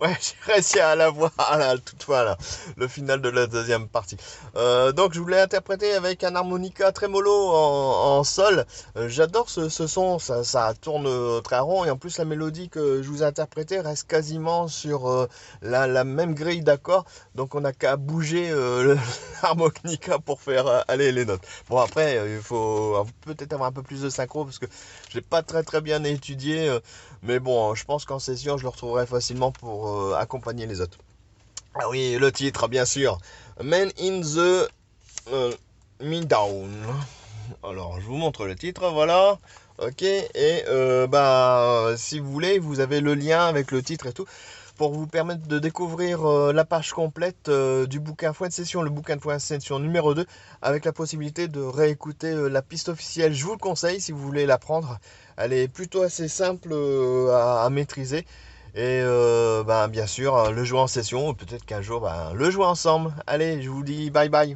Ouais, j'ai réussi à la voir à la toute fin, là, le final de la deuxième partie. Donc je voulais interpréter avec un harmonica trémolo en sol. J'adore ce son, ça tourne très rond et en plus la mélodie que je vous ai interprétée reste quasiment sur la même grille d'accords. Donc on n'a qu'à bouger l'harmonica pour faire aller les notes. Bon après, il faut peut-être avoir un peu plus de synchro parce que j'ai pas très bien étudié. Mais bon, je pense qu'en session, je le retrouverai facilement pour accompagner les autres. Ah oui, le titre, bien sûr. Man in the Me Down. Alors, je vous montre le titre, voilà. Ok, et si vous voulez, vous avez le lien avec le titre et tout pour vous permettre de découvrir la page complète du bouquin Foi de Session, le bouquin de Foi de Session numéro 2, avec la possibilité de réécouter la piste officielle. Je vous le conseille si vous voulez l'apprendre. Elle est plutôt assez simple à maîtriser. Et bien sûr, le jouer en session, peut-être qu'un jour, le jouer ensemble. Allez, je vous dis bye bye.